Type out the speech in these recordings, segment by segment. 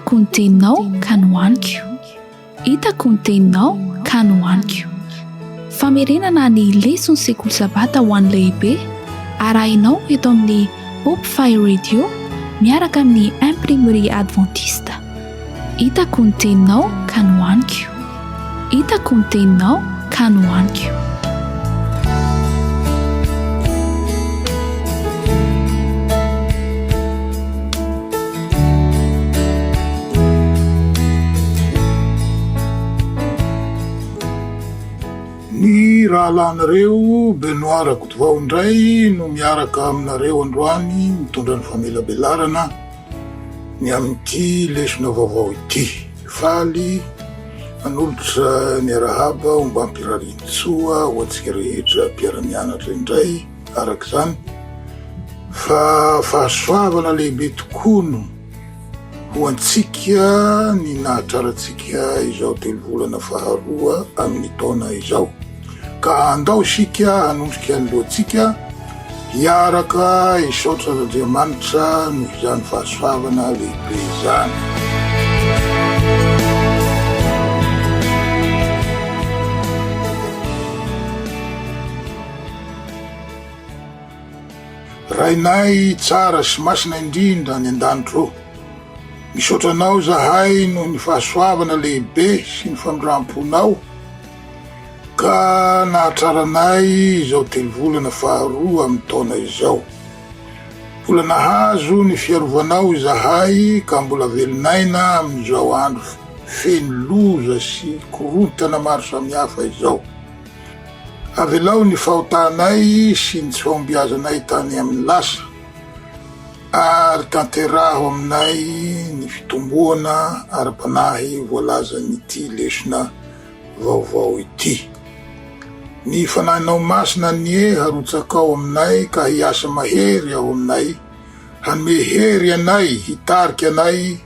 hitako ny teninao ka nohaniko, hitako ny teninao ka nohaniko. Famerenana ny lesona sekoly sabata ho an'ny lehibe arahinao eto amin'ny Hope Fire Radio miaraka amin'ny imprimerie adventiste. Hitako ny teninao ka nohaniko, hitako ny teninao ka nohaniko. Ny rahalanareo Benoît Rakotovao indray no miaraka aminareo androany mitondra ny famelabelarana ny amin'ity lesona vaovao ity. Faly manolotra ny arahaba omba ampirarintsoa ho antsika rehetra mpiara-mianatra indray araka izany fa fahasoavana lehibe tokoa no ho antsika ny nahatrarantsika izao 3 volana faharoa amin'ny taona izao. Ka andao isika hanondrika ny lohantsika hiaraka isaotra Andriamanitra noho izany fahasoavana lehibe izany. Rainay tsara sy masina indrindra ny an-danitro, misaotra anao zahay noho ny fahasoavana lehibe sy ny famindramponao ka nahatraranay izao 3 volana faharoa amin'ny taona izao. Mbola nahazo ny fiarovanao zahay ka mbola velonaina amin'izao andro feno loza sy korontana maro samihafa izao. Avelao ny fahotanay sy ny tsy fahombiazanay tany amin'ny lasa ary tanteraho aminay ny fitomboana ara-panahy voalaza n'ity lesona vaovao ity. Ny fanahinao masina nie harotsakao aminay ka hiasa mahery ao aminay, hanome hery anay, hitarika anay,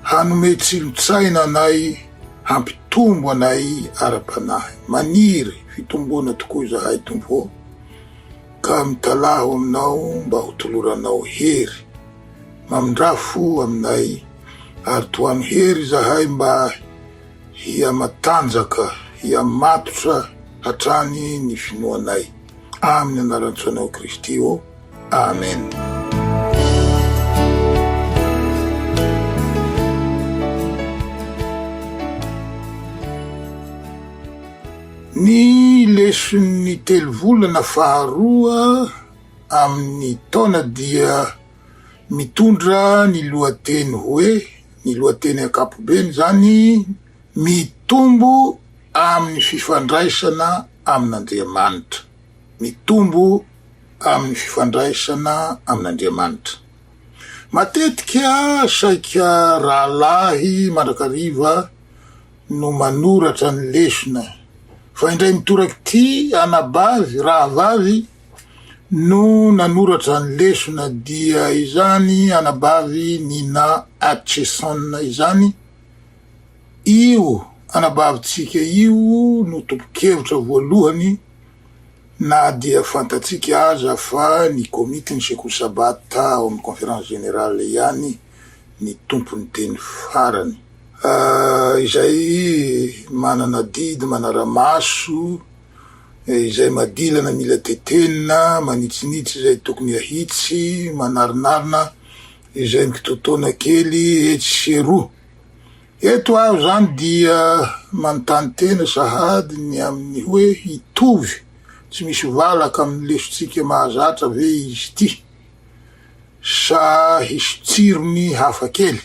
hanome tsilotsaina anay, hampitombo anay ara-panahy. Maniry fitomboana tokoa zahay tompo ka mitalaho aminao mba ho toloranao hery, mamindrafo aminay ary toano hery zahay mba hiamatanjaka, hiamatotra hatrany ny finoanay. Amin'ny anarantsonao Kristy o. Amen. Ny leson'ny 3 volana faharoa amin'ny taona dia mitondra ny lohateny hoe, ny lohateny ankapobeny zany, mitombo amin'ny fifandraisana amin'Andriamanitra. Mitombo amin'ny fifandraisana amin'Andriamanitra. Matetika saika rahalahy mandrakariva no manoratra ny lesona, fa indray mitoraky ty anabavy, rahavavy no nanoratra ny lesona dia izany anabavy Nina Atchison izany. Io anabavitsika io no tompokevitra voalohany na dia fantatsika aza fa ny komity ny sekoly sabata ao amin'ny conférence générale ihany ny tompony teny farany. Izay manana didy, manara-maso, izay madilana mila tetenina, manitsinitsy izay tokony ahitsy, manarinarina, izay mikitotoana kely etsy sy roa. Eto aho zany dia manontany tena sahady ny amin'ny hoe hitovy, tsy misy valaka amin'ny lesontsika mahazatra ve izy ty, sa hisy tsirony hafa kely.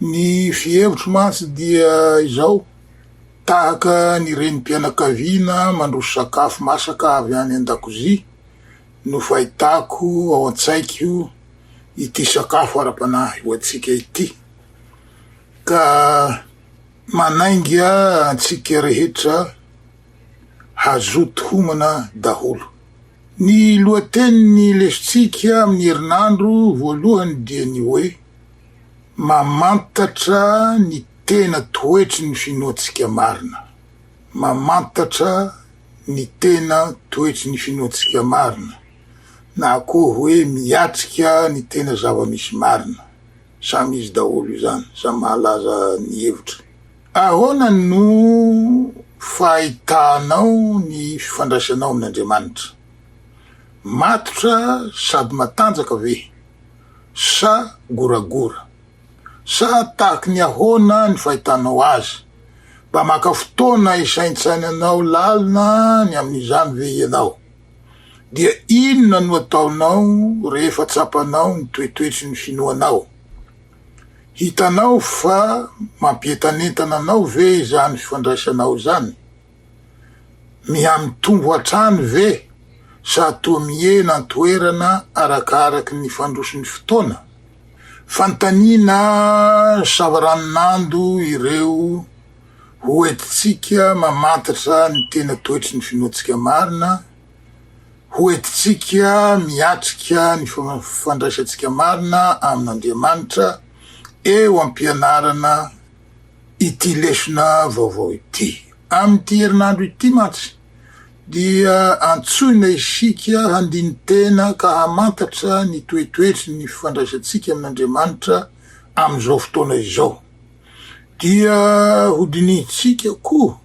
Ny fihevitro mantsy dia izao, tahaka ny renim-pianakaviana mandroso sakafo masaka avy any an-dakozia no fahitako ao an-tsaiko ity sakafo ara-panahy ho antsika ity. Ka manainga antsika rehetra hazoto homana daholo. Ny lohatenin'ny lesontsika amin'ny herinandro voalohany dia ny hoe mamantatra ny tena toetry ny finoantsika marina. Mamantatra ny tena toetry ny finoantsika marina. Na koa hoe miatrika ny tena zava-misy marina. samy izy daholo io zany, samy mahalaza ny hevitra. Ahoana no fahitanao ny fifandraisanao amin'Andriamanitra? Matotra sady matanjaka ve? Sa goragora? Sa tahaky ny ahoana ny fahitanao azy? Mba maka fotoana isaintsainanao lalina ny amin'izany ve ianao? Dia inona no ataonao rehefa tsapanao ny toetoetry ny finoanao? Hitanao fa mampietanentana anao ve izany fifandraisanao zany? Mihamtombo hatrany ve? Sa toa mihena antoerana arakaraky ny fandroson'ny fotoana? Fantanina savaranonando ireo hoentitsika mamantatra ny tena toetry ny finoatsika marina, hoentitsika miatrika ny fifandraisantsika marina amin'Andriamanitra eo ampianarana ity lesona vaovao ity. Amin'ity herinandro ity mantsy dia antsoina isika handiny tena ka hamantatra ny toetoetry ny fifandraisantsika amin'Andriamanitra amin'izao fotoana izao. Dia hodinitsika koa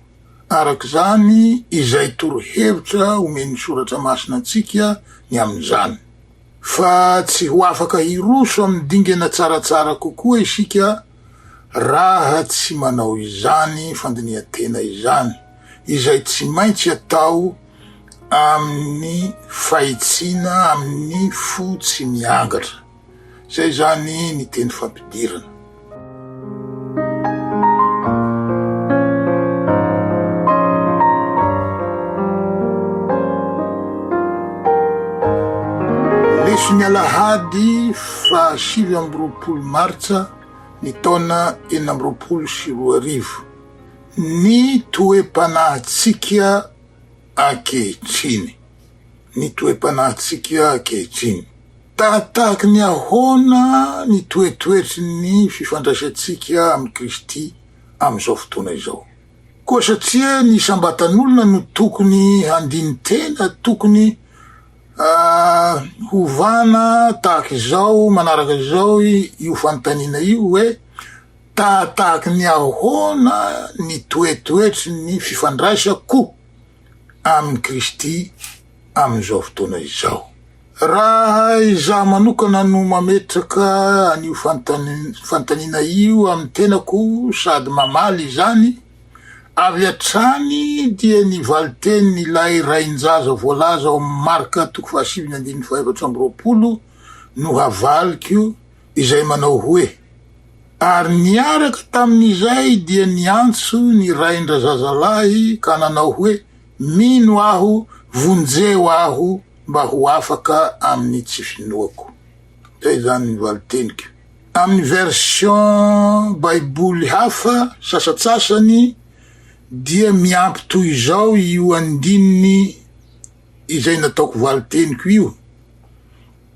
araka zany izay torohevitra omeny soratra masina antsika ny amin'izany. Fa tsy ho afaka hiroso amin'ny dingana tsaratsara kokoa isika raha tsy manao izany fandinihan-tena izany, izay tsy maintsy atao amin'ny fahitsina, amin'ny fo tsy miangatra. Zay zany ny teny fampidirana. Lesony Alahady fa 7 Martsa ny taona 2024. Ny toe-panahintsika ankehitriny. Ny toe-panahintsika ankehitriny. Tahatahaky ny ahoana ny toetoetry ny fifandraisantsika amin'ny Kristy amin'izao fotoana izao. Koa satria ny sambatan'olona no tokony handiny tena, tokony hovana tahaky izao, manaraka izao io fanontaniana io hoe tahatahaky ny ahoana ny toetoetry ny fifandraisako amin'ny Kristy amin'izao fotoana izao. Raha izaho manokana no mametraka an'io fanontaniana io amin'ny tenako sady mamaly izany, avy hatrany dia ny valiteny ilay rain-jaza voalaza ao amin'ny Marka 7:24 no havaliko izay manao hoe: ary niaraka tamin'izay dia niantso ny rain-drazazalahy ka nanao hoe: mino aho, vonjeo aho mba ho afaka amin'ny tsy finoako. Zay zany ny valiteniko. Amin'ny version baiboly hafa sasatsasany dia miampy toy izao io andininy izay nataoko valiteniko io.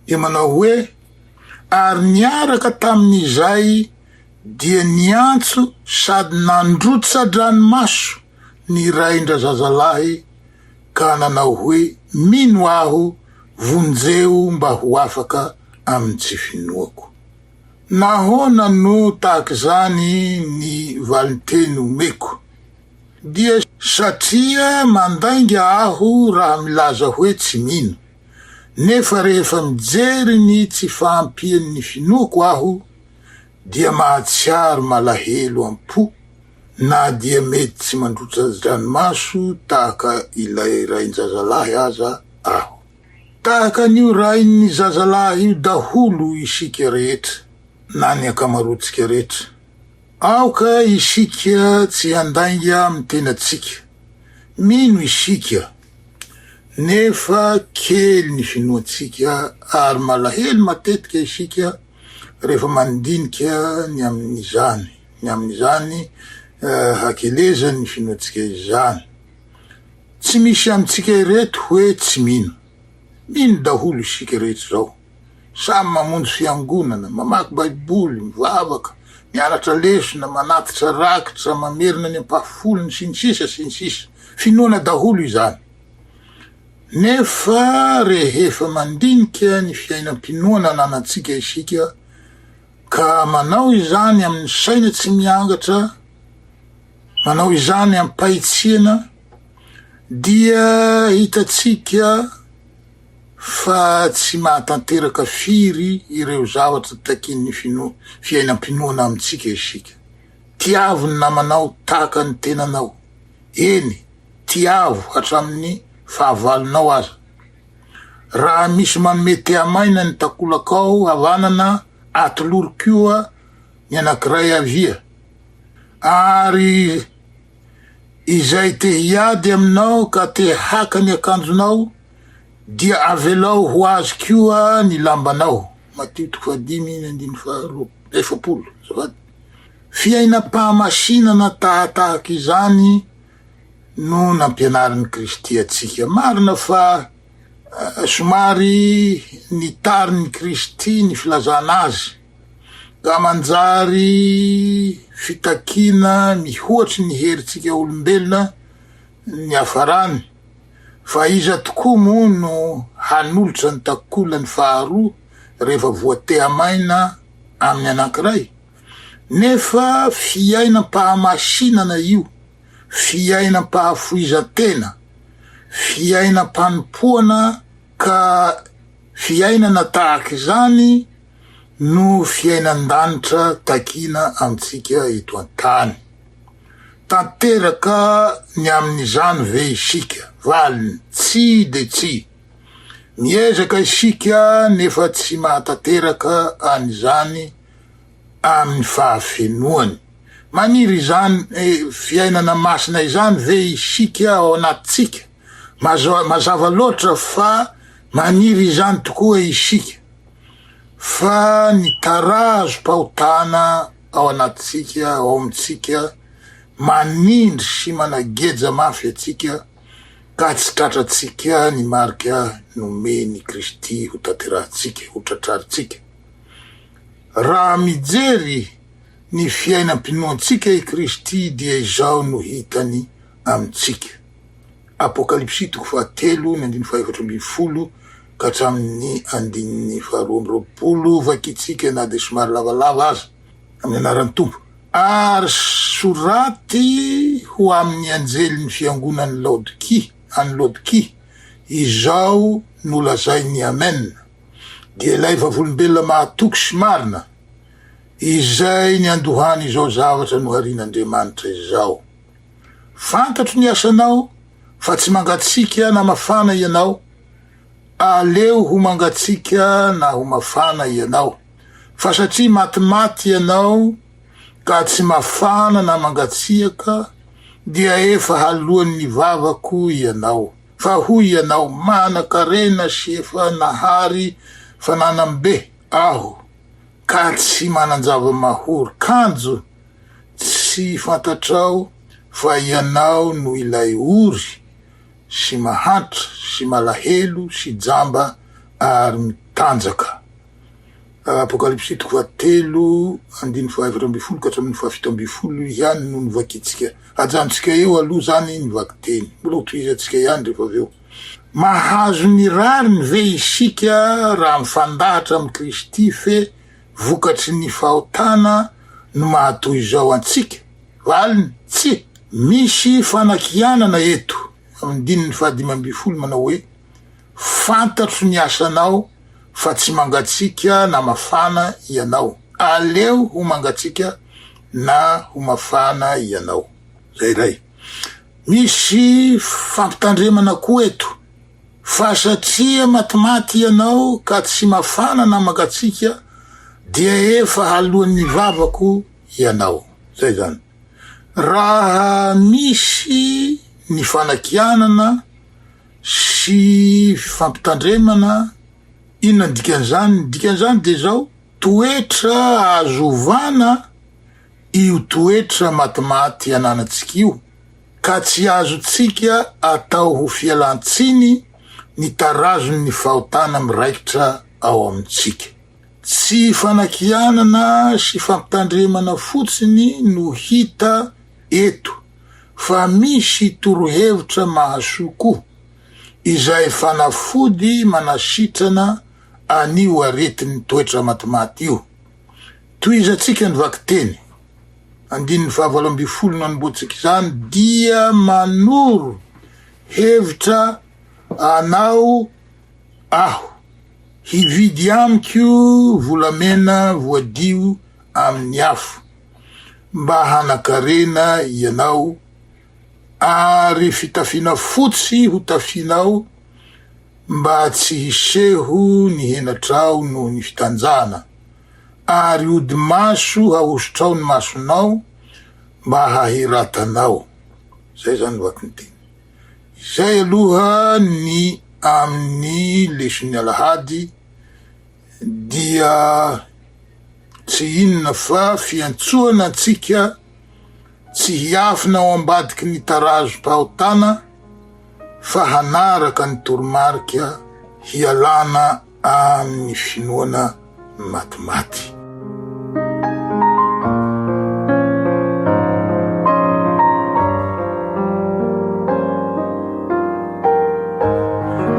Dia manao hoe: ary niaraka tamin'izay dia niantso sady nandrotsa-dranomaso ny rain-drazazalahy ka nanao hoe: mino aho, vonjeo mba ho afaka amin'ny tsy finoako. Nahoana no tahaka zany ny valiteny omeko? Dia satria mandainga aho raha milaza hoe tsy mino, nefa rehefa mijery ny tsy fahampian'ny finoako aho, dia mahatsiaro malahelo am-po, na dia mety tsy mandrotsa-dranomaso tahaka ilay rain-jazalahy aza aho. Tahaka an'io rain'ny zazalahy io daholo isika rehetra, na ny akamaroantsika rehetra. Aoka isika tsy handainga amin'ny tenatsika, mino isika, nefa kely ny finoatsika ary malahelo matetika isika rehefa mandinika ny amin'izany hakelezany ny finoatsika izany. Tsy misy amintsika ireto hoe tsy mino. Mino daholo isika rehetra zao. Samy mamonjy fiangonana, mamaky baiboly, mivavaka, mianatra lesona, manatitra rakitra, mamerina ny ampafolony sy ny sisa sy ny sisa. Finoana daholo izany. Nefa rehefa mandinika ny fiainam-pinoana ananatsika isika, ka manao izany amin'ny saina tsy miangatra, manao izany amin'ny pahitsiana, dia hitatsika fa tsy mahatanteraka firy ireo zavatra takin'ny fiainam-pinoana amintsika isika. Tiavo ny namanao tahaka ny tenanao, eny tiavo hatramin'ny fahavalonao aza. Raha misy manome amaina ny takolakao havanana atolorokioa ny anankiray avia, ary izay te hiady aminao ka te haka ny akanjonao, dia avelao ho azy koa ny lambanao. Mateo 5:10. Fiainam-pahamasinana tahatahaky izany no nampianarin'ny Kristy atsika. Marina fa somary nitarin'ny Kristy ny filazana azy, ka manjary fitakina mihoatry ny heritsika olombelona ny hafarany, fa iza tokoa moa no hanolotra ny takolany faharoa rehefa voateamaina amin'ny anankiray. Nefa fiainam-pahamasinana io, fiainam-pahafoizan-tena, fiainam-panompoana, ka fiainana tahaka izany no fiainan-danitra takina amintsika eto an-tany. Tanteraka ny amin'izany ve isika, valiny tsy de tsy. Miezaka isika nefa tsy mahatateraka an'izany amin'ny fahafenoany. Maniry izany fiainana masina izany ve isika ao anatsika? Mazava loatra fa maniry izany tokoa isika, fa ny tarazo-pahotana ao anatsika, ao amitsika, manindry sy manageja mafy atsika, ka tsy tratratsika ny marika nomeny Kristy ho tanterahantsika, ho tratraritsika. Raha mijery ny fiainam-pinoantsika i Kristy, dia izao no hitany amitsika. Apokalipsy 3:14 ka hatramin'ny 12:20 vakitsika na de somary lavalava aza amin'ny anaran'ny Tompo. Ary soraty ho amin'ny anjelin'ny fiangonan'ny Laodikia, izao no lazainy amen. Dia ilay vavolombelona mahatoky sy marina, izay ny andohany izao zavatra no harin'Andriamanitra izao. Fantatro ny asanao, fa tsy mangatsika na mafana ianao. Aleo ho mangatsika na ho mafana ianao. Fa satria matimaty ianao, ka tsy mafana na mangatsiaka, dia efa halohan'ny vavako ianao. Fa hoy ianao, manan-karena sy efa nahary fananam-be aho, ka tsy manan-java-mahory kanjo, tsy fantatrao fa ianao no ilay ory sy mahatra sy malahelo sy jamba ary mitanjaka. Apokalipsy 3:13 ka hatramin'ny 17 ihany no nivakitsika. Ajanontsika eo aloha zany nivakiteny, mbola hotoizatsika ihany rehefa aveo. Mahazo ny rariny ve isika raha mifandahatra amin'ny Kristy fe vokatry ny fahotana no mahatoy izao antsika? Valiny tsy. Misy fanakianana eto amin'ny 15 manao hoe, fantatro ny asanao, fa tsy mangatsika na mafana ianao. Aleo ho mangatsika na ho mafana ianao. Zay ray. Misy fampitandremana koa eto, fa satria matimaty ianao ka tsy mafana na mangatsika, dia efa halohan'ny vavako ianao. Zay zany. Raha misy ny fanakianana sy fampitandremana, inona ny dikan'izany? Ny dikan'izany dia zao, toetra azovana io toetra matimaty ananatsika io, ka tsy azotsika atao ho fialantsiny ny tarazony fahotana miraikitra ao amitsika. Tsy fanakianana sy fampitandremana fotsiny no hita eto, fa misy torohevitra mahasoa koa, izay fanafody manasitrana anio aretin'ny toetra matimaty io. toizatsika ny vaky teny, 19 nanombotsika izany, dia manoro hevitra anao aho hividy amiko volamena voadio amin'ny afo mba hanakarena ianao, ary fitafiana fotsy ho tafianao mba tsy hiseho ny henatrao no ny fitanjana, ary ody maso hahosotrao ny masonao mba hahiratanao. Zay zany vaky ny teny. Zay aloha ny amin'ny lesony Alahady, dia tsy inona fa fiantsoana antsika tsy hiafina ao ambadiky ny tarazo-pahotana, fa hanaraka ny toromarika hialana amin'ny finoana matimaty.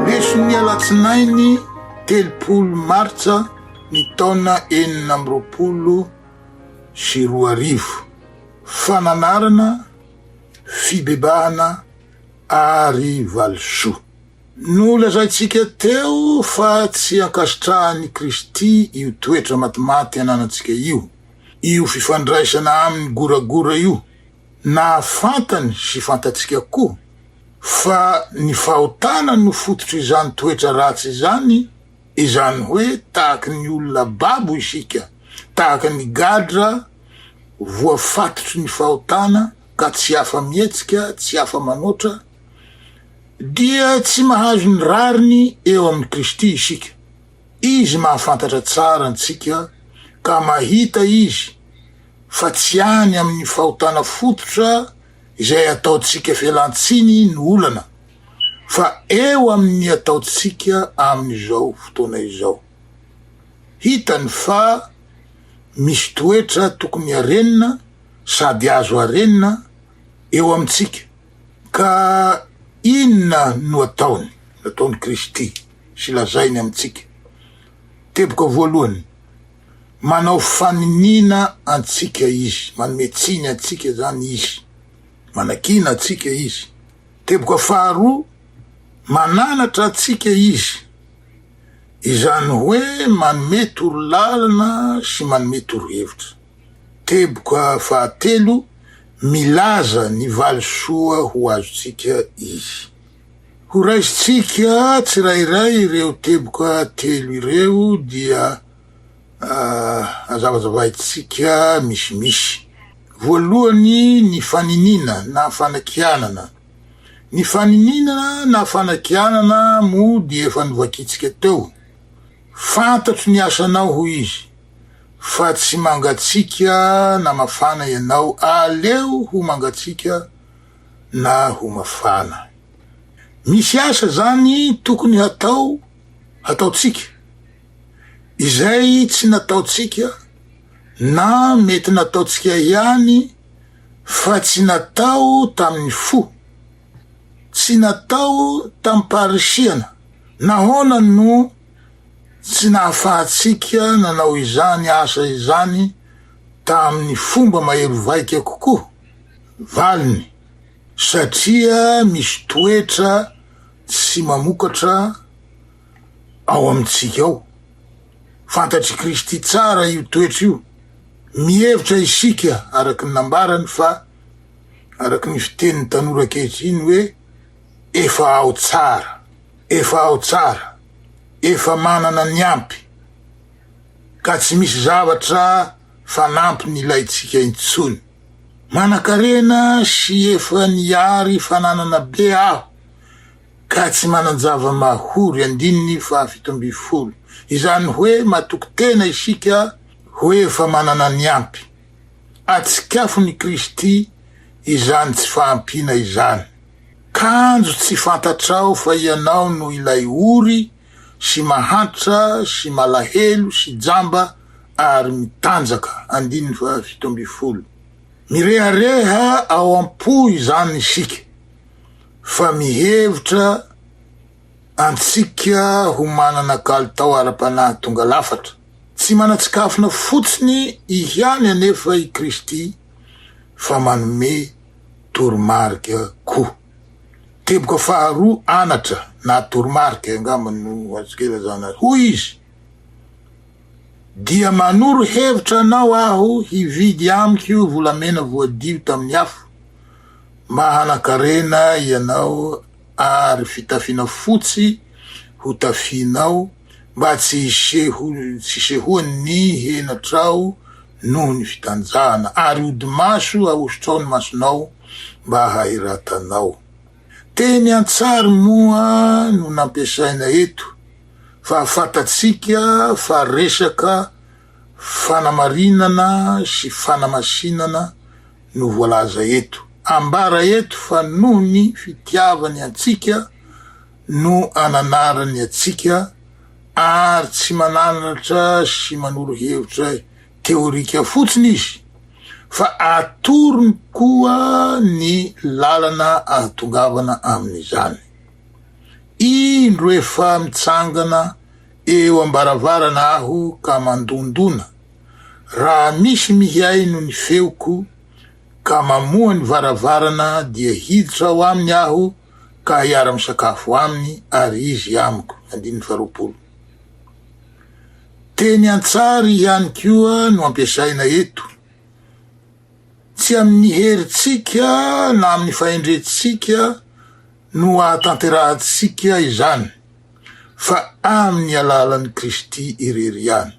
Lesony alatsinainy 30 martsa ny taona 2024, fananarana, fibebahana ary valisoa. Nolazaitsika teo fa tsy ankasitrahany Kristy io toetra matimaty ananantsika io fifandraisana amin'ny goragora io, na fantany sy fantatsika koa fa ny fahotana no fototry izany toetra ratsy izany hoe tahaka ny olona babo isika, tahaka ny gadra voafatotry ny fahotana ka tsy afa mietsika, tsy afa manoatra, dia tsy mahazo ny rariny eo amin'ny Kristy isika. Izy mahafantatra tsara antsika ka mahita izy fa tsy any amin'ny fahotana fototra izay ataotsika fialantsiny ny olana, fa eo amin'ny ataotsika amin'izao fotoana izao. Hitany fa misy toetra tokony arenina sady azo arenina eo amintsika, ka inona no nataony Kristy sy lazainy amintsika? Teboka voalohany, manao faninina antsika izy, manometsiny antsika zany izy, manakina antsika izy. Teboka faharoa, mananatra antsika izy, izany hoe manome torolalana sy manome torohevitra. Teboka fahatelo, milaza ny valisoa ho azotsika izy. Ho raisitsika tsirairay ireo teboka telo ireo dia azavazavaitsika misimisy. Voalohany, ny faninina na fanakianana. Ny faninina na fanakianana mo dia efa novakitsika teo. Fantatro ny asanao ho izy, fa tsy mangatsika na mafana ianao, aleo ho mangatsika na ho mafana. Misy asa zany tokony hataotsika, izay tsy nataotsika na mety nataotsika ihany, fa tsy natao tamin'ny fo, tsy natao tamin'ny parisiana. Nahoana no tsy nahafahatsika nanao izany asa izany tamin'ny fomba mahery vaika kokoa? Valiny, satria misy toetra tsy mamokatra ao amintsika ao. Fantatry Kristy tsara io toetra io. Mihevitra isika araky ny nambarany fa araky ny fitenin'ny tanora ankehitriny hoe efa ao tsara, efa manana ny ampy, ka tsy misy zavatra fanampy ny ilaitsika intsony. Manakarena sy efa niary fananana be aho, ka tsy mananjava mahory. 17. Izany hoe matoky tena isika hoe efa manana ny ampy. Atsikafo ny Kristy izany tsy fahampiana izany. Kanjo tsy fantatrao fa ianao no ilay ory sy mahatra sy malahelo sy jamba ary mitanjaka. 17. Mirehareha ao am-po izany isika, fa mihevitra antsika ho manana kalitao ara-panahy tonga lafatra, tsy manatsikafona fotsiny ihiany anefa i Kristy fa manome toromarika koa. Teboka faharoa anatra na toromarika angamba no azokela zana hoy izy: dia manoro hevitra anao aho hividy amiko volamena voadio tamin'ny afo, mahanakarena ianao ary fitafiana fotsy ho tafinao mba tsy sehoany henatrao noho ny fitanjahana, ary odi-maso ahosotrao ny masonao mba hahiratanao. Teny antsary moa no nampiasaina eto fa fatatsika fa resaka fanamarinana sy fanamasinana no voalaza eto. Ambara eto fa noho ny fitiavany atsika no ananarany atsika, ary tsy mananatra sy manoro hevitra teorika fotsiny izy, fa atorony koa ny lalana ahatongavana amin'izany. Indro efa mitsangana eo ambaravarana aho ka mandondona, raha misy mihaino ny feoko ka mamoa ny varavarana, dia hiditra ao aminy aho ka hiara-misakafo aminy ary izy amiko. 1:20. Teny antsary ihany koa no ampiasaina eto, tsy amin'ny heritsika na amin'ny fahendretsika no ahatanterahantsika izany, fa amin'ny alalan'i Kristy irery ihany.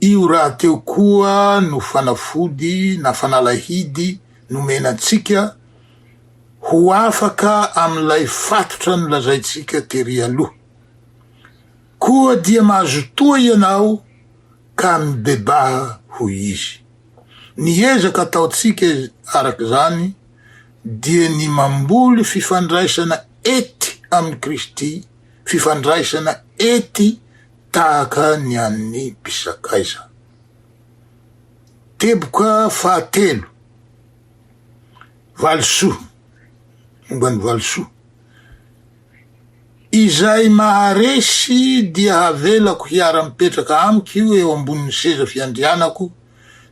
Io raha teo koa no fanafody na fanalahidy nomenantsika ho afaka amin'ilay fatotra no lazaitsika tery aloha. Koa dia mahazotoa ianao ka mibebaha ho izy. Ny ezaka ataotsika araka zany dia ny mamboly fifandraisana ety amin'ny Kristy, fifandraisana ety tahaka ny an'ny mpisakaiza. Teboka fahatelo, valisoa, momba ny valisoa. Izay maharesy dia havelako hiara-mipetraka amiko io eo ambonin'ny seza fiandrianako,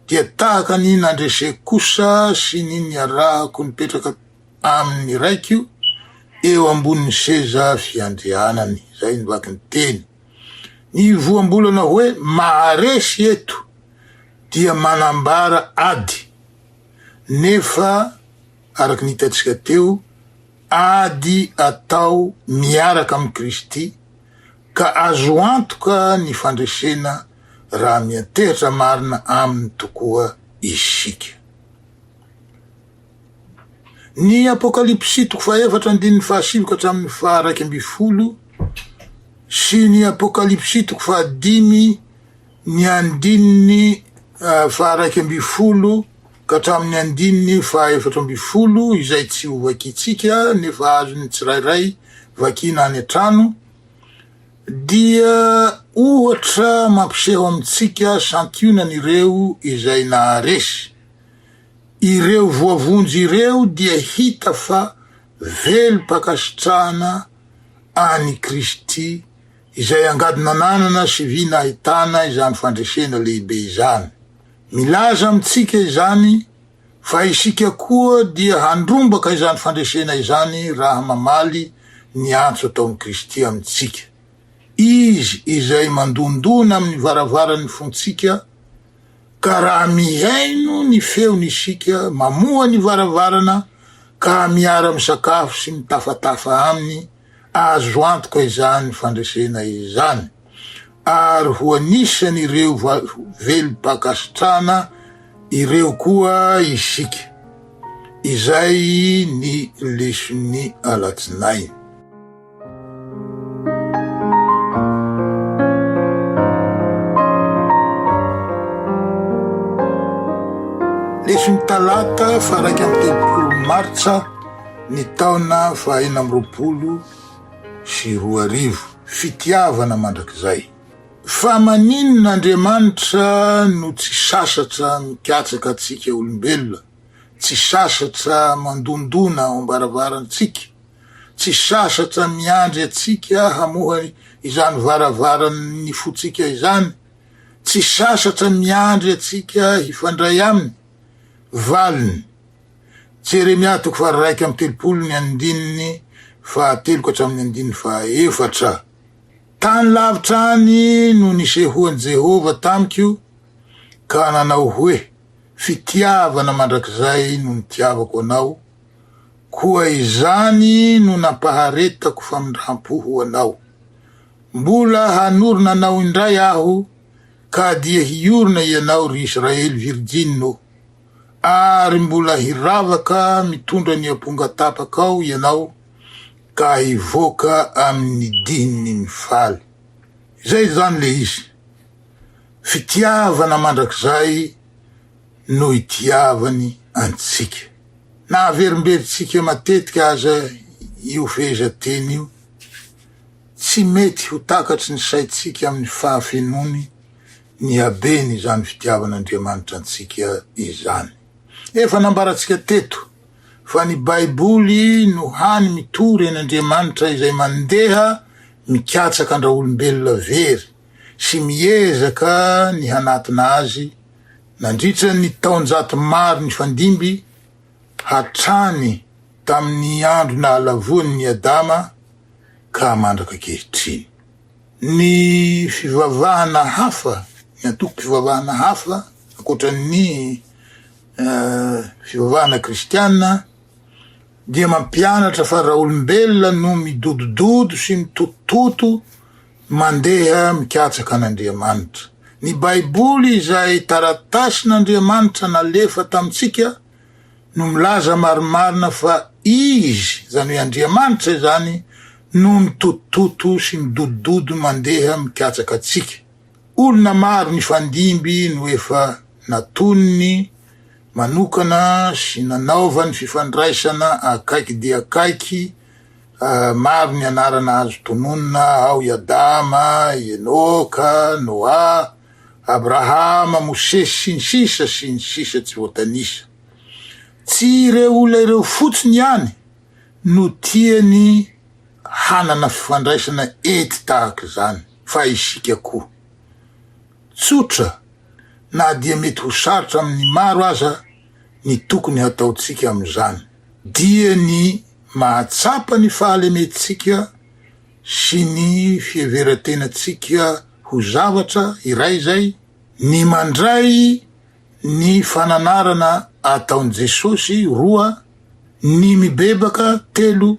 dia tahaka ny nandreseko kosa sy ny niarahako nipetraka amin'ny raiko eo ambonin'ny seza fiandrianany. Zay ny vaky ny teny. Ny voambolana hoe maharesy eto dia manambara ady, nefa araky nitatsika teo, ady atao miaraka amin'ny Kristy, ka azo antoka ny fandresena raha miantehitra marina aminy tokoa isika. Ny Apokalipsy 4:7-9 sy ny Apokalipsy 5:1-9 ka-14 izay tsy ho vakitsika nefa azony tsirairay vakina any antrano, dia ohatra mampiseho amitsika santionan'ireo izay naharesy. Ireo voavonjy ireo dia hita fa velo-pakasitrahana any Kristy izay angadi-nananana sy vina ahitana izany fandresena lehibe izany. Milaza amitsika izany fa isika koa dia handrombaka izany fandresena izany raha mamaly ny antso ataon'i Kristy amitsika. Izy izay mandondona amin'ny varavaran'ny fontsika, ka raha mihaino ny feony isika, mamoa ny varavarana ka miara-misakafo sy mitafatafa aminy, azo antoka izany fandresena izany, ary ho anisany ireo velo-pakasitrana ireo koa isika. Izay ny lesony alatsinainy. Lesony talata fa 1 Martsa ny taona 2022, fitiavana mandrakizay. Fa maninona Andriamanitra no tsy sasatra mikatsaka atsika olombelona, tsy sasatra mandondona ao ambaravarantsika, tsy sasatra miandry atsika hamoha izany varavaran'ny fotsika izany, tsy sasatra miandry atsika hifandray aminy, valiny. Jeremia 1:9-4. Tany lavitra any no nisehoan Jehova tamiko, ka nanao hoe, fitiavana mandrakizay no nitiavako anao, koa izany no nampaharetako famindrampo ho anao. Mbola hanorona anao indray aho, ka dia hiorona ianao ry Israely Virgino, ary mbola hiravaka mitondra ny amponga tapakao ianao, ka hivoaka amin'ny diny mifaly. Zay zany le izy. Fitiavana mandrakizay no itiavany antsika. Na averimberitsika matetika aza io fehezanteny io, tsy mety ho takatry ny saitsika amin'ny fahafenony ny habeny zany fitiavan'Andriamanitra antsika izany. Efa nambaratsika teto fa ny Baiboly no hany mitory an'Andriamanitra izay mandeha mikatsaka andra olombelona very sy miezaka ny hanatina azy nandritra ny taonjato maro ny fandimby hatrany tamin'ny andro nahalavoany ny Adama ka mandraka kehitriny. Ny fivavahana hafa, ny antoko fivavahana hafa akoatran'ny fivavahana kristiana dia mampianatra fa raha olombelona no midodododo sy mitotototo mandeha mikatsaka an'Andriamanitra. Ny Baiboly izay taratasin'Andriamanitra nalefa tamitsika no milaza marimarina fa izy, zany hoe Andriamanitra zany, no mitotototo sy midodododo mandeha mikatsaka atsika. Olona maro ny fandimby no efa natoniny manokana sy nanaova ny fifandraisana akaiky dia akaiky. Maro ny anarana azo tononina, ao i Adama, Enoka, Noa, Abrahama, Mosesy sy ny sisa tsy voatanisa. Tsy ireo olona ireo fotsiny ihany no tiany hanana fifandraisana ety tahaka zany, fa isika koa. Tsotra, na dia mety ho sarotra amin'ny maro aza ny tokony hataotsika am'izany, dia ny mahatsapa ny fahalementsika sy ny fiheverantenatsika ho zavatra iray zay, ny mandray ny fananarana ataon Jesosy 2, ny mibebaka 3,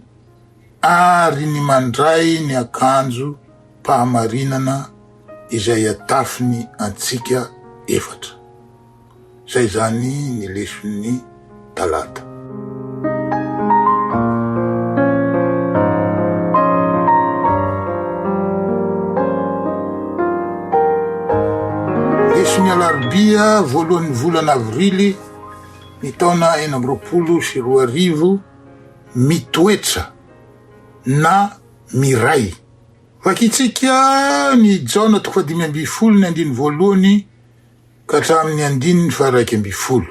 ary ny mandray ny akanjo pahamarinana izay atafiny antsika 4. Zay zany ny leson'ny talata. Leson'ny alarobia voalohan'ny volana avrily ny taona 2022, mitoetra na miray. Vakitsika ny Jona 5:12 ka hatramin'ny 9:1.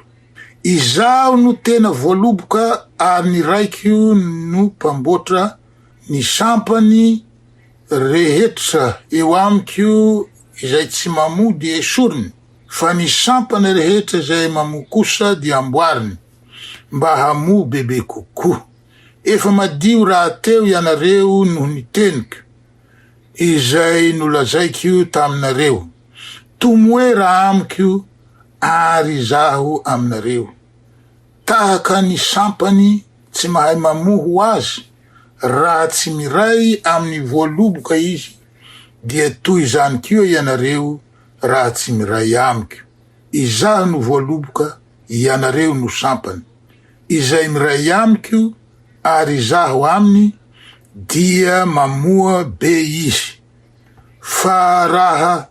Izaho no tena voaloboka ary ny raiko no mpamboatra ny sampany rehetra eo amiko izay tsy mamoa dia esoriny, fa ny sampany rehetra izay mamoa kosa dia amboariny mba hamoa bebe kokoa. Efa madio raha teo ianareo noho ny teniko izay nolazaiko taminareo. Tomoe raha amiko ary zaho aminareo. Tahaka ny sampany tsy mahay mamoa ho azy, raha tsy miray amin'ny voaloboka izy, dia toy izany koa ianareo raha tsy miray amiko. Izaho no voaloboka, ianareo no sampany. Izay miray amiko ary zaho aminy, dia mamoa be izy. Fa raha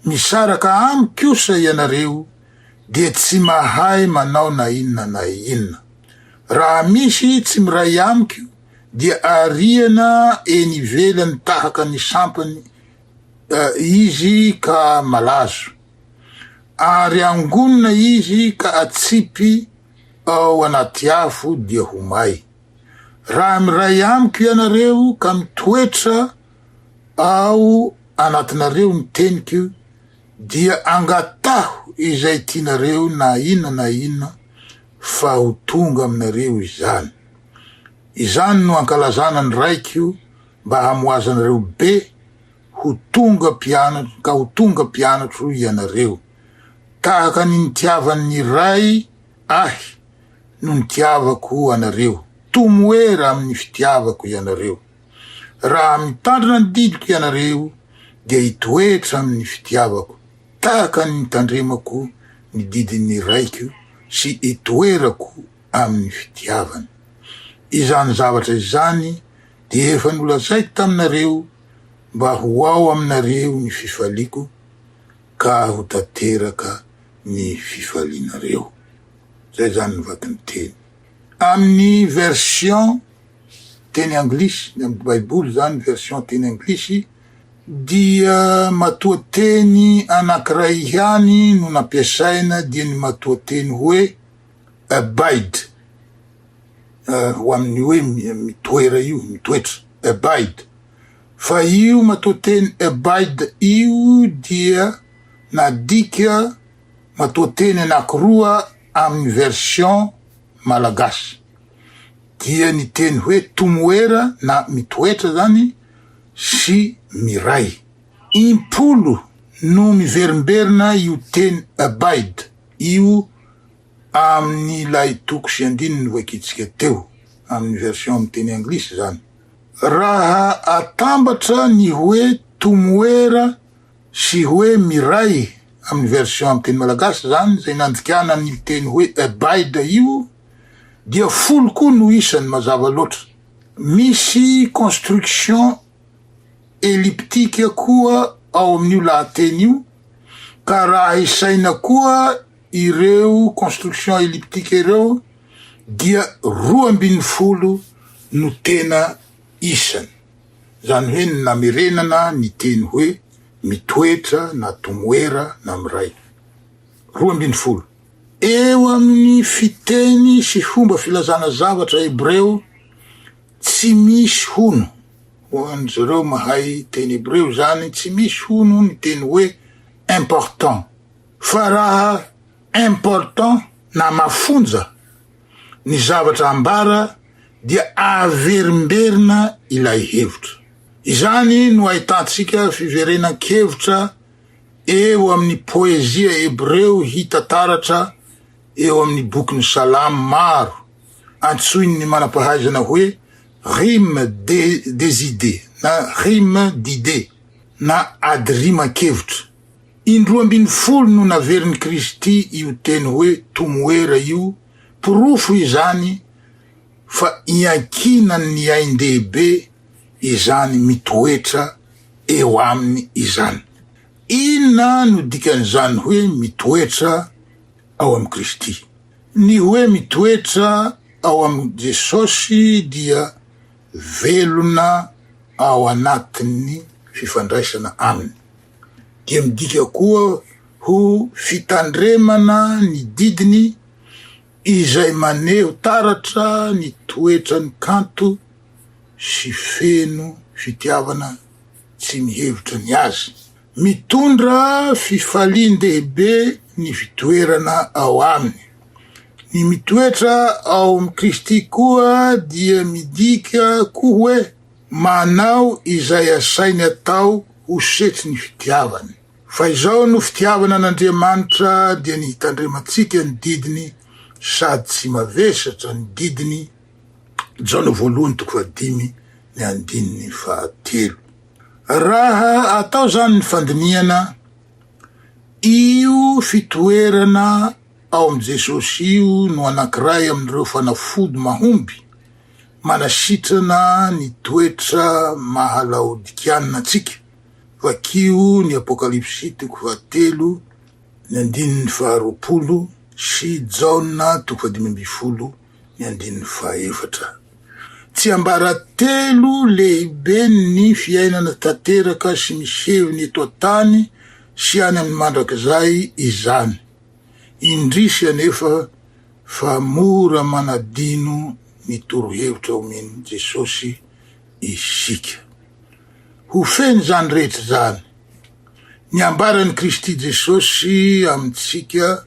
misaraka amiko kosa ianareo, dia tsy mahay manao na inona na inona. Raha misy tsy miray amiko, dia ariana eny ivelany tahaka ny sampany izy ka malazo, ary angonina izy ka atsipy ao anaty afo dia ho may. Raha miray amiko ianareo ka mitoetra ao anatinareo ny teniko, dia angataho izay tianareo na inona fa ho tonga aminareo izany. Izany no ankalazana ny raiky io mba hamoazanareo be ho tonga mpianatro ka ho tonga mpianatro ianareo. Tahaka ny nitiavan'ny ray ahy no nitiavako anareo. Tomoera amin'ny fitiavako ianareo. Raha mitandrina ny didiko ianareo dia hitoetra amin'ny fitiavako. Tahaka ny nitandremako ny didin'ny raiko sy hitoerako amin'ny fitiavany. Izany zavatra izany dia efa nolazaiko taminareo mba ho ao aminareo ny fifaliko ka ho tanteraka ny fifalinareo. Zay zany vaky ny teny. Amin'ny version teny anglisy, amin'ny Baiboly zany version teny anglisy, dia matoa teny anankiray ihany no nampiasaina dia ny matoa teny hoe abide. Ho amin'ny hoe mitoera io, mitoetra, abide. Fa io matoa teny abide io dia nadika matoa teny anankiroa amin'ny version malagasy. Dia ny teny hoe tomoera na mitoetra zany sy miray. Impolo no miverimberina io teny abide io amin'ny lay toko sy andininy voakitsika teo amin'ny version amin'ny teny anglisy zany. Raha atambatra ny hoe tomoera sy hoe miray amin'ny version amin'ny teny malagasy zany, zay nandikana ny teny hoe abide io, dia folo koa no isany mazava loatra. Misy construction elliptique koa ao amin'io lahateny io, ka raha isaina koa ireo construction elliptique ireo dia 12 no tena isany. Zany hoe ny namerenana ny teny hoe mitoetra na tomoera na miray. 12. Eo amin'ny fiteny sy fomba filazana zavatra hebreo tsy misy hono. Hoan zareo mahay teny hebreo zany tsy misy hono ny teny hoe important. Fa raha important na mafonja ny zavatra ambara dia averimberina ilay hevitra. Izany no ahitantsika fiverenan-kevitra eo amin'ny poezia hebreo hita taratra eo amin'ny boky ny salamo maro, antsoiny ny manampahaizana hoe rime des idées na rime d'idées na ady riman-kevitra. 12 no naverin'i Kristy io teny hoe tomoera io, porofo izany fa iankinany ny ain-dehibe izany mitoetra eo aminy izany. Inona no dikan'izany hoe mitoetra ao amin'ny Kristy? Ny hoe mitoetra ao amin'ny Jesosy dia velona ao anatin'ny fifandraisana aminy. Dia midika koa ho fitandremana ny didiny izay maneho taratra ny toetra ny kanto sy feno fitiavana tsy mihevitra ny azy. Mitondra fifalian-dehibe ny fitoerana ao aminy. Ny mitoetra ao amin'ny Kristy koa dia midika koa hoe manao izay asainy atao ho setry ny fitiavany. Fa izao no fitiavana an'Andriamanitra dia ny hitandremantsika ny didiny sady tsy mavesatra ny didiny. Jona 1:5-9. Raha atao zany ny fandiniana, io fitoerana ao amin'ny Jesosy io no anankiray amin'ireo fanafody mahomby manasitrana ny toetra mahalaodikianina antsika. Vakio ny Apokalipsy 3:9 sy Jona 5:4. Tsy ambara telo lehibe ny fiainana tanteraka sy miseviny eto an-tany sy any amin'ny mandrakizay izany. Indrisy anefa fa mora manadino ny torohevitra omeny Jesosy isika. Ho feny zany rehetra zany, niambaran'i Kristy Jesosy amitsika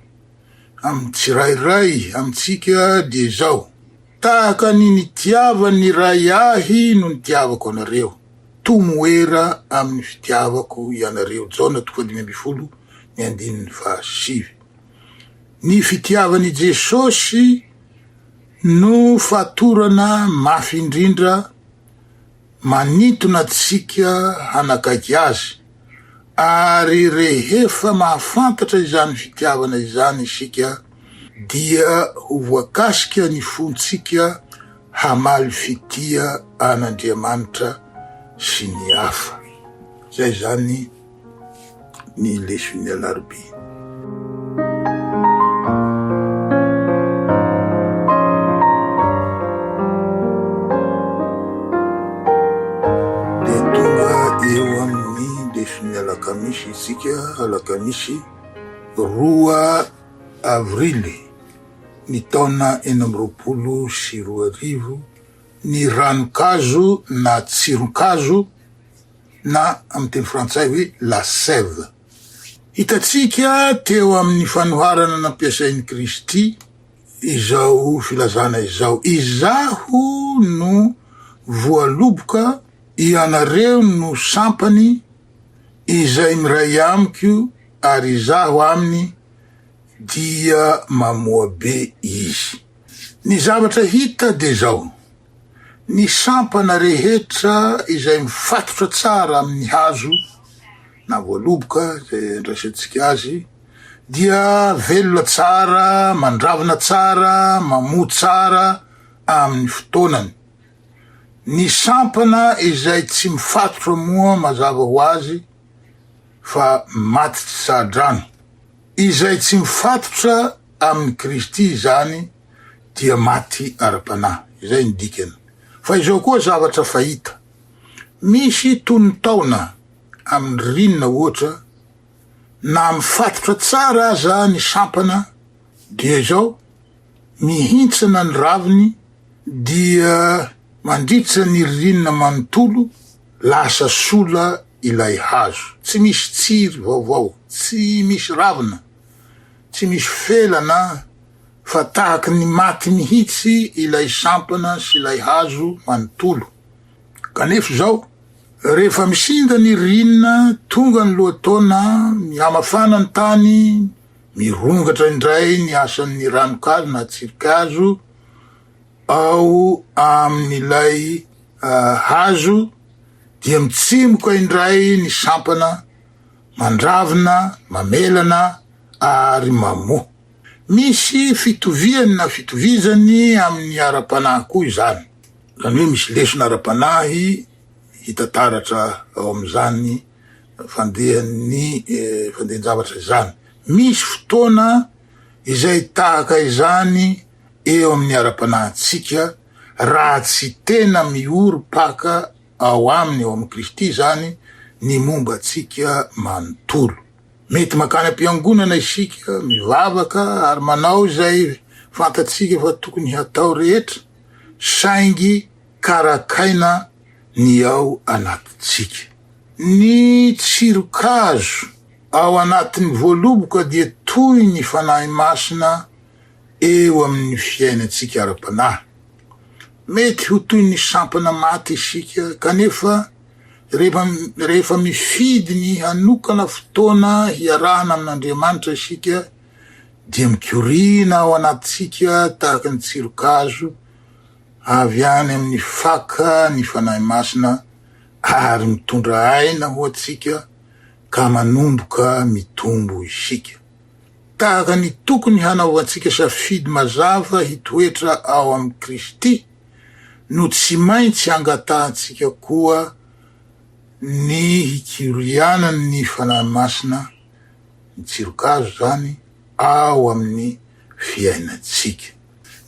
amy tsirairay amitsika de zao: tahaka ny nitiavany ray ahy no nitiavako anareo, tomoera amin'ny fitiavako ianareo. Jaona 1:17. Ny fitiavany Jesosy no fatorana mafy indrindra manintona atsika hanakaiky azy, ary rehefa mahafantatra izany fitiavana izany isika dia ho voakasika ny fontsika hamaly fitia an'Andriamanitra sy ny hafa. Zay zany ny leson'ny alarobia. De tonga eo amin'ny leson'ny alakamisy isika, alakamisy 2 avrily ny taona 2022, ny ranokazo na tsironkazo na amin'ny teny frantsay hoe la sève. Hitatsika teo amin'ny fanoharana nampiasain'i Kristy izao filazana izao: izaho no voaloboka, ianareo no sampany, izay miray amiko, ary izaho aminy dia mamoa be izy. Ny zavatra hita de zao: ny sampana rehetra izay mifatotra tsara amin'ny hazo na voaloboka zay andraisantsika azy dia velona tsara, mandravina tsara, mamoa tsara amin'ny fotoanany. Ny sampana izay tsy mifatotra moa mazava ho azy fa maty tsy sadrano. Izay tsy mifatotra amin'ny Kristy zany dia maty ara-panahy. Izay ny dikany. Fa izao koa zavatra fahita: misy tonotaona amin'ny rinina ohatra, na mifatotra tsara aza ny sampana, dia izao mihintsana ny raviny, dia mandritra ny rinina manontolo, lasa sola ilay hazo. Tsy misy tsiry vaovao, tsy misy ravina, tsy misy felana, fa tahaky ny maty mihitsy ilay sampana sy ilay hazo manontolo. Kanefa zao, rehefa misinda ny rinina, tonga ny lohataona mihamafana ny tany, mirongatra indray ny asan'ny ranokazo na tsirikazo ao amin'ilay hazo, dia mitsimoka indray ny sampana, mandravina, mamelana, ary mamoa. Misy fitoviany na fitovizany amin'ny ara-panahy koa izany. Zany hoe misy lesona ara-panahy hitataratra ao am'izany fandehan-javatra izany. Misy fotoana izay tahaka izany eo amin'ny ara-panahintsika, raha tsy tena mioro-paka ao aminy, ao amin'ny Kristy zany, ny momba atsika manontolo. Mety makany am-piangonana isika, mivavaka ary manao zay fantatsika fa tokony hatao rehetra, saingy karakaina ny ao anatitsika. Ny tsirokazo ao anatin'ny voaloboka dia toy ny fanahy masina eo amin'ny fiainatsika ara-panahy. Mety ho toy ny sampana maty isika, kanefa rehefa mifidy ny hanokana fotoana hiarahana amin'Andriamanitra isika, dia mikorina ao anatitsika tahaka ny tsirokazo, avy any amin'ny faka ny fanahy masina, ary mitondra aina ho atsika ka manomboka mitombo isika. Tahaka ny tokony hanaovantsika safidy mazava hitoetra ao amin'ny Kristy, no tsy maintsy angatahantsika koa ny hikorianany ny fanahy masina, ny tsirokazo zany, ao amin'ny fiainatsika.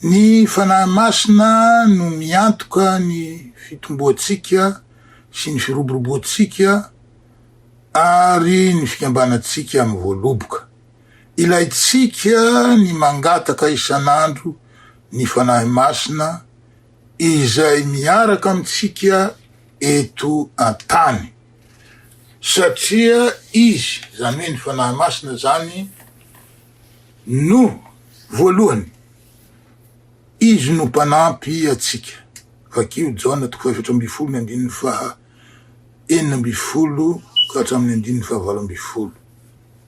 Ny fanahy masina no miantoka ny fitomboatsika sy ny firoboroboatsika ary ny fikambanatsika amin'ny voaloboka. Ilaitsika ny mangataka isan'andro ny fanahy masina izay miaraka amitsika eto an-tany. satria izy zany hoe ny fanahy masina zany no voalohany izy no mpanampy atsika vakio Jaona 4:4-9 ka hatramin'ny 9:9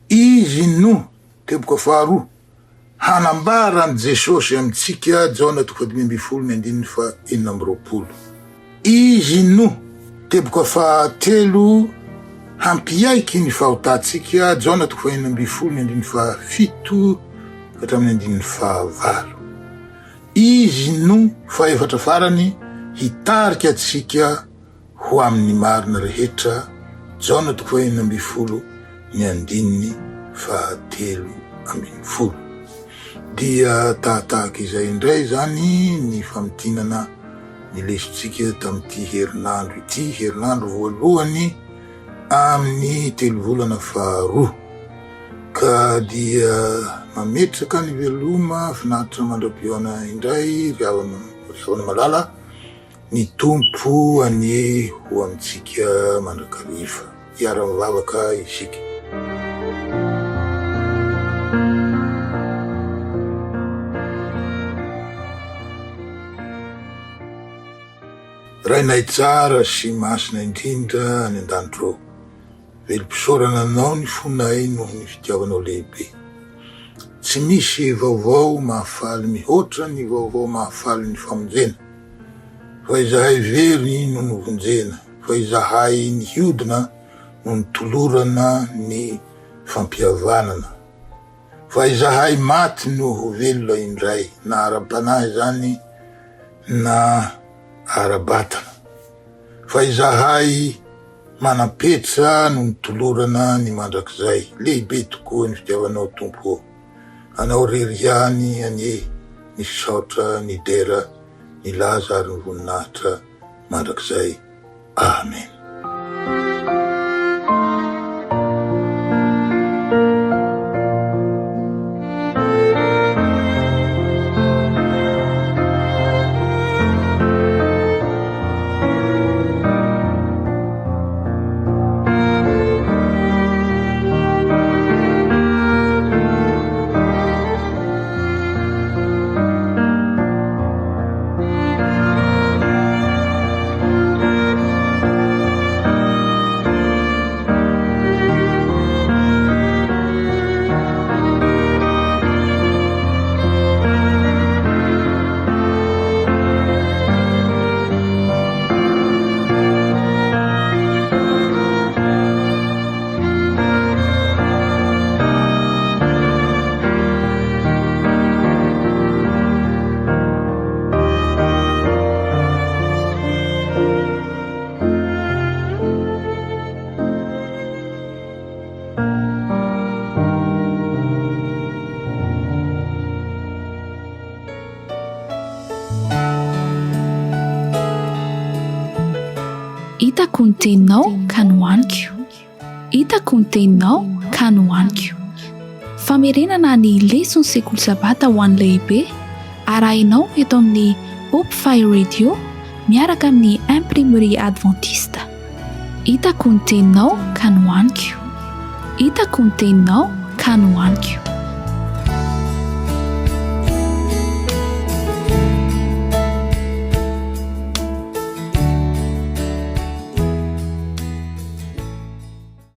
izy no teboka faharoa hanambara ny Jesosy amitsika Jaona 5:9-9 izy no teboka fahatelo hampiaiky ny fahotatsika Jaona 4:7 hatramin'ny 9:9 izy no faefatra farany hitarika atsika ho amin'ny marina rehetra Jaona 4:13 dia tahatahaky izay indray zany ny famitinana ny lesontsika tamin'ity herinandro voalohany amin'ny 3 volana faharoa ka dia mametraka ny veloma finaritra mandram-pioana indray riavana malala ny tompo anie ho amitsika mandrakariva hiara-mivavaka isika. Rainay tsara sy masina indrindra any an-danitro, velom-pisaorana anao ny fonay noho ny fitiavanao lehibe. Tsy misy vaovao mahafaly mihoatra ny vaovao mahafaly ny famonjena, fa izahay very no novonjena, fa izahay ny hiodina no ny tolorana ny fampihavanana, fa izahay maty no ho velona indray, na ara-panahy zany na ara-batana, fa izahay manapetra no ny tolorana ny mandrakizay. Lehibe tokoa ny fitiavanao tompo, anao rery ihany anie ny saotra ny dera ny laza ary ny voninahitra mandrakizay. Amen. Hitako ny teninao ka nohaniko, hitako ny teninao ka nohaniko. Famerenana ny lesona sekoly sabata ho an'ny lehibe arahinao eto amin'ny Hope Fire Radio miaraka amin'ny Imprimerie Adventiste. Hitako ny teninao ka nohaniko, hitako ny teninao ka nohaniko.